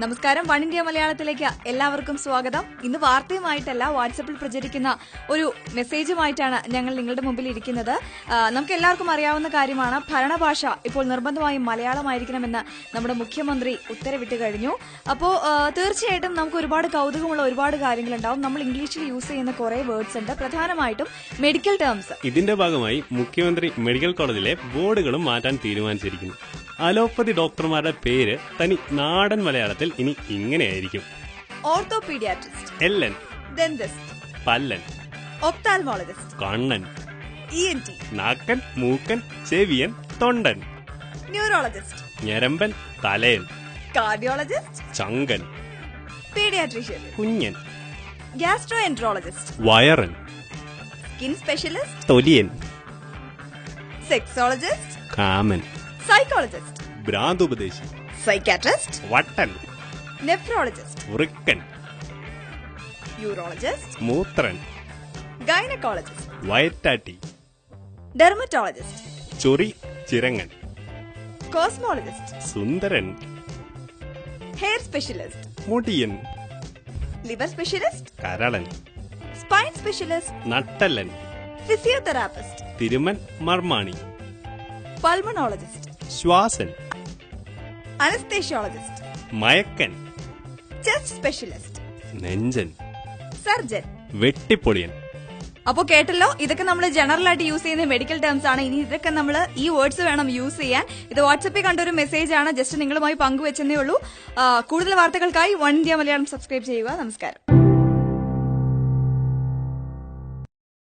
നമസ്കാരം. One India മലയാളത്തിലേക്ക് എല്ലാവർക്കും സ്വാഗതം. ഇന്ന് വാർത്തയുമായിട്ടല്ല, വാട്സപ്പിൽ പ്രചരിക്കുന്ന ഒരു മെസ്സേജുമായിട്ടാണ് ഞങ്ങൾ നിങ്ങളുടെ മുമ്പിൽ ഇരിക്കുന്നത്. നമുക്ക് എല്ലാവർക്കും അറിയാവുന്ന കാര്യമാണ്, ഭരണഭാഷ ഇപ്പോൾ നിർബന്ധമായും മലയാളമായിരിക്കണമെന്ന് നമ്മുടെ മുഖ്യമന്ത്രി ഉത്തരവിട്ട് കഴിഞ്ഞു. അപ്പോൾ തീർച്ചയായിട്ടും നമുക്ക് ഒരുപാട് കൗതുകമുള്ള ഒരുപാട് കാര്യങ്ങളുണ്ടാവും. നമ്മൾ ഇംഗ്ലീഷിൽ യൂസ് ചെയ്യുന്ന കുറെ വേർഡ്സ് ഉണ്ട്, പ്രധാനമായിട്ടും മെഡിക്കൽ ടേംസ്. ഇതിന്റെ ഭാഗമായി മുഖ്യമന്ത്രി മെഡിക്കൽ കോളേജിലെ ബോർഡുകളും മാറ്റാൻ തീരുമാനിച്ചിരിക്കുന്നു. അലോപ്പതി ഡോക്ടർമാരുടെ പേര് തനി നാടൻ മലയാളത്തിൽ ഇനി ഇങ്ങനെയായിരിക്കും: ഓർത്തോപീഡിയാട്രിസ്റ്റ്, എല്ലൻ, ഡെന്റിസ്റ്റ്, പല്ലൻ, ഒപ്താൽമോളജിസ്റ്റ്, കണ്ണൻ, ENT, നാക്കൻ, മൂക്കൻ, ചെവിയൻ, തൊണ്ടൻ, ന്യൂറോളജിസ്റ്റ്, ഞരമ്പൻ, തലയൻ, കാർഡിയോളജിസ്റ്റ്, ചങ്കൻ, പീഡിയാട്രീഷ്യൻ, കുഞ്ഞൻ, ഗ്യാസ്ട്രോഎൻട്രോളജിസ്റ്റ്, വയറൻ, സ്കിൻ സ്പെഷ്യലിസ്റ്റ്, തൊലിയൻ, സെക്സോളജിസ്റ്റ്, കാമൻ, സൈക്കോളജിസ്റ്റ്, ഭ്രാന്തുപദേശി, സൈക്കാട്രിസ്റ്റ്, വട്ടൻ, നെഫ്രോളജിസ്റ്റ്, വൃക്കൻ, യൂറോളജിസ്റ്റ്, മൂത്രൻ, ഗൈനക്കോളജിസ്റ്റ്, വയറ്റാട്ടി, ഡെർമറ്റോളജിസ്റ്റ്, ചൊറി, ചിരങ്ങൻ, കോസ്മോളജിസ്റ്റ്, സുന്ദരൻ, ഹെയർ സ്പെഷ്യലിസ്റ്റ്, മുടിയൻ, ലിവർ സ്പെഷ്യലിസ്റ്റ്, കരളൻ, സ്പൈൻ സ്പെഷ്യലിസ്റ്റ്, നട്ടല്ലൻ, ഫിസിയോതെറാപ്പിസ്റ്റ്, തിരുമൻ, മർമാണി, പൾമണോളജിസ്റ്റ്, ശ്വാസൻ, അനസ്തേഷ്യോളജിസ്റ്റ്, മയക്കൻ, ചെസ്റ്റ് സ്പെഷ്യലിസ്റ്റ്, നെഞ്ചൻ, സർജൻ. വെട്ടിപ്പൊളിയൻ. അപ്പോൾ കേട്ടല്ലോ, ഇതൊക്കെ നമ്മൾ ജനറൽ ആയിട്ട് യൂസ് ചെയ്യുന്ന മെഡിക്കൽ ടേംസ് ആണ്. ഇനി ഇതൊക്കെ നമ്മൾ ഈ വേർഡ്സ് വേണം യൂസ് ചെയ്യാൻ. ഇത് വാട്സപ്പിൽ കണ്ടൊരു മെസ്സേജ് ആണ്, ജസ്റ്റ് നിങ്ങളുമായി പങ്കുവെച്ചെന്നേ ഉള്ളൂ. കൂടുതൽ വാർത്തകൾക്കായി വൺ ഇന്ത്യ മലയാളം സബ്സ്ക്രൈബ് ചെയ്യുക. നമസ്കാരം.